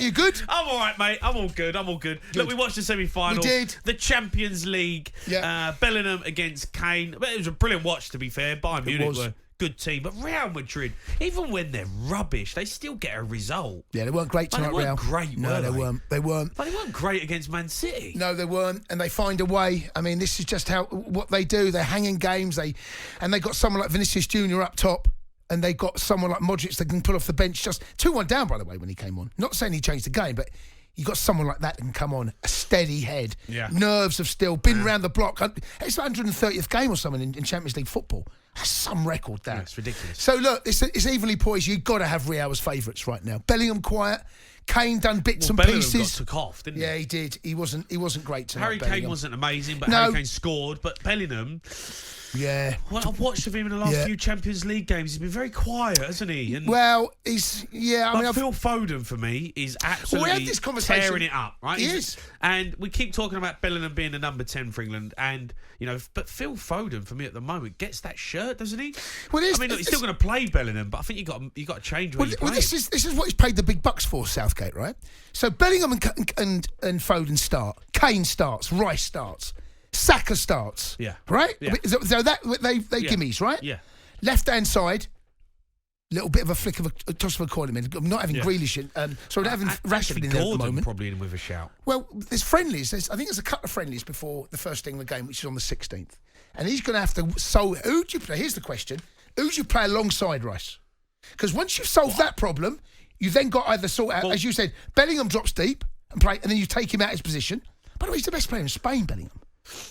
you good? I'm all right, mate. I'm all good. Look, we watched the semi-final. We did. The Champions League. Yeah. Bellingham against Kane. It was a brilliant watch, to be fair. Bayern Munich were a good team. But Real Madrid, even when they're rubbish, they still get a result. Yeah, they weren't great tonight, They weren't Real. great, No, were they weren't. They weren't. But they weren't great against Man City. No, they weren't, and they find a way. I mean, this is just what they do. They hang in games. They got someone like Vinicius Junior up top, and they got someone like Modric that can pull off the bench. Just 2-1 down, by the way, when he came on. Not saying he changed the game, but you got someone like that can come on, a steady head, nerves of steel, been round the block. It's the 130th game or something in Champions League football. That's some record, that. Yeah, it's ridiculous. So look, it's evenly poised. You've got to have Real as favourites right now. Bellingham quiet. Kane done bits and Bellingham pieces. Got took off, didn't he? Yeah, he did. He wasn't great tonight. Harry Bellingham. Kane wasn't amazing, but No. Harry Kane scored. But Bellingham, well, I've watched of him in the last few Champions League games. He's been very quiet, hasn't he? And he's Phil Foden for me is absolutely we had this conversation. tearing it up, right? He is. And we keep talking about Bellingham being the number 10 for England, and but Phil Foden for me at the moment gets that shirt, doesn't he? Well, I mean, look, he's still going to play Bellingham, but I think you got to change where you play. Well, this is what he's paid the big bucks for, Southgate, right? So Bellingham and Foden start. Kane starts. Rice starts. Saka starts. Yeah. Right? Yeah. So they gimmies, right? Yeah. Left-hand side, little bit of a flick of a toss of a coin. I'm not having Grealish in. Sorry, not having Rashford in there at the moment. Probably in with a shout. Well, there's friendlies. I think there's a couple of friendlies before the first England game, which is on the 16th. And he's going to have to... So, who do you play? Here's the question. Who do you play alongside Rice? Because once you've solved that problem, you've then got either sort out, as you said, Bellingham drops deep and then you take him out of his position. By the way, he's the best player in Spain, Bellingham.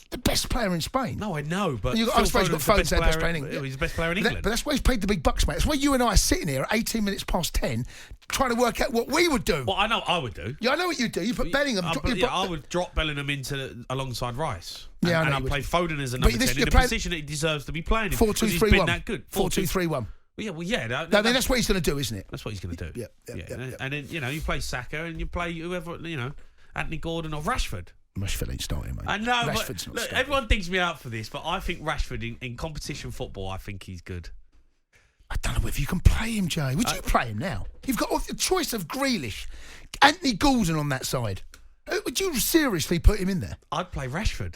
The best player in Spain. No, I know, but I suppose you've got Foden's the best player in England. He's the best player in England. But that's why he's paid the big bucks, mate. That's why you and I are sitting here at 18 minutes past 10 trying to work out what we would do. Well, I know I would do. Yeah, I know what you do. You put Bellingham... I would drop Bellingham alongside Rice. Yeah, and I'd play Foden as a number 10 in the position that he deserves to be playing in. 4-2-3-1. He's been that good. 4-2-3-1. Yeah. I mean, that's what he's going to do, isn't it? That's what he's going to do. Yeah. And then, you play Saka and you play whoever, Anthony Gordon or Rashford. Rashford ain't starting, mate. I know, Rashford's but not starting. Everyone digs me out for this, but I think Rashford in competition football, I think he's good. I don't know if you can play him, Jay. Would you play him now? You've got a choice of Grealish, Anthony Gordon on that side. Would you seriously put him in there? I'd play Rashford.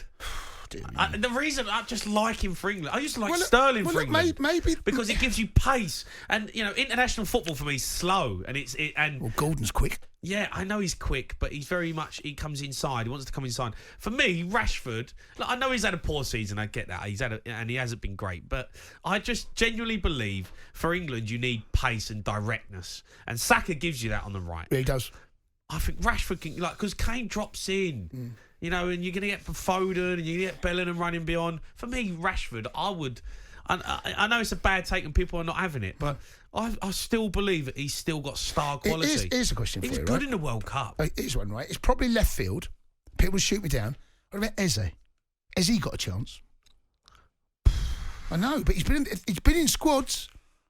The reason I just like him for England, I used to like Sterling for England, maybe because it gives you pace, and international football for me is slow, and well, Gordon's quick. Yeah, I know he's quick, but he's very much he comes inside. He wants to come inside. For me, Rashford, I know he's had a poor season. I get that and he hasn't been great, but I just genuinely believe for England you need pace and directness, and Saka gives you that on the right. Yeah, he does. I think Rashford can because Kane drops in. And you're going to get Foden and you get Bellingham running beyond. For me, Rashford, I know it's a bad take and people are not having it, but I still believe that he's still got star quality. Here's a question for you, He's good in the World Cup. Here's one, right? It's probably left field. People will shoot me down. What about Eze? Has he got a chance? I know, but he's been in squads.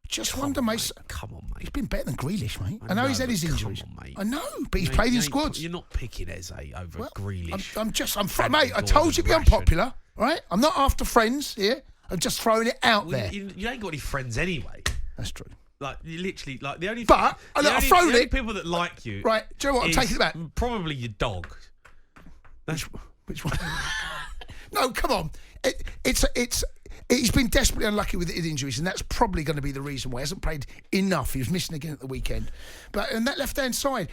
Just wonder, mate. Come on, mate. He's been better than Grealish, mate. I know he's had his injuries. Come on, mate. I know, but he's played in squads. You're not picking Eze over Grealish. Mate, I told you to be unpopular, right? I'm not after friends here. I'm just throwing it out there. You ain't got any friends anyway. That's true. Like, you literally, like, the only... But, I've thrown the it. people that like you... Right, do you know what? I'm taking it back. Probably your dog. Which one? No, come on. He's been desperately unlucky with his injuries, and that's probably going to be the reason why he hasn't played enough. He was missing again at the weekend. But on that left-hand side,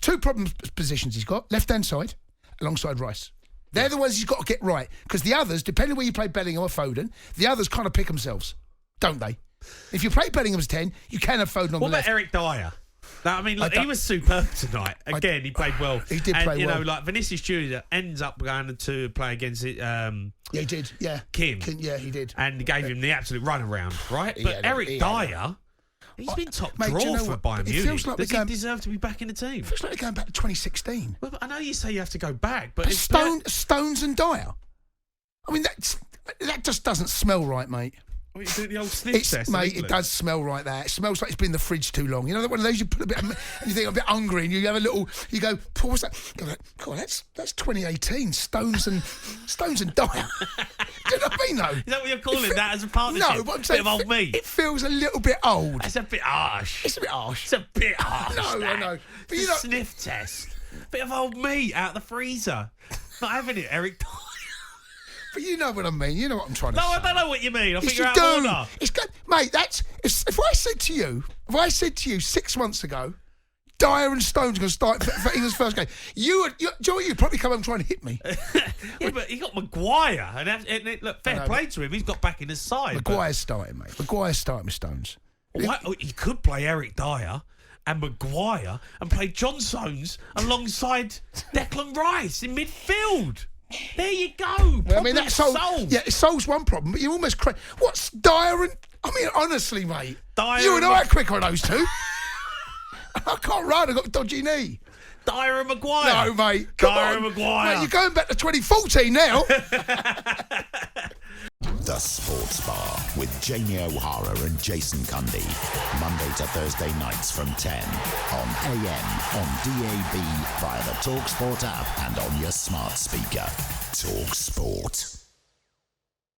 two problem positions he's got, left-hand side, alongside Rice. They're the ones he's got to get right. Because the others, depending on where you play Bellingham or Foden, the others kind of pick themselves, don't they? If you play Bellingham's 10, you can have Foden on the left. What about Eric Dyer? Now, I mean, look, he was superb tonight. Again, he played well. He did play well. Like Vinicius Junior ends up going to play against it. Yeah, he did. Yeah, Kim. Yeah, he did. And gave him the absolute runaround, right? But Eric Dyer, he's been top draw for Bayern Munich. Feels like Does he deserve to be back in the team? It feels like they're going back to 2016. Well, I know you say you have to go back, but it's Stones and Dyer. I mean, that just doesn't smell right, mate. What, you doing the old sniff test? Mate, it does smell right there. It smells like it's been in the fridge too long. You know, one of those you put a bit, and you think I'm a bit hungry, and you have a little. You go, Paul, what's that? You go, God, that's 2018. Stones and Dyer. Do you know what I mean, though? Is that what you're calling that as a partnership? No, but I'm saying bit of old meat. It feels a little bit old. It's a bit harsh. It's a bit harsh. It's a bit harsh. No, that. I know. But It's you a know, sniff test. Bit of old meat out of the freezer. Not having it, Eric. but you know what I mean. You know what I'm trying to say. No, I don't know what you mean. I think Yes, you're you out do. of order. It's good, mate. If I said to you 6 months ago, Dyer and Stones are going to start for England's first game, you'd probably come home trying to hit me. Yeah, but he got Maguire, and look, fair play to him. He's got back in his side. Maguire's starting, mate. Maguire's starting with Stones. He could play Eric Dyer and Maguire and play John Stones alongside Declan Rice in midfield. There you go. Well, I mean, that solved. Yeah, it solves one problem, but you're almost crazy. What's Dyer and... I mean, honestly, mate. Dyer you and I and are quick on those two. I can't run. I've got a dodgy knee. Dyer and Maguire. No, mate. Come Dyer on. and Maguire. Mate, you're going back to 2014 now. The Sports Bar with Jamie O'Hara and Jason Cundy. Monday to Thursday nights from 10 on AM, on DAB, via the talkSPORT app and on your smart speaker. talkSPORT.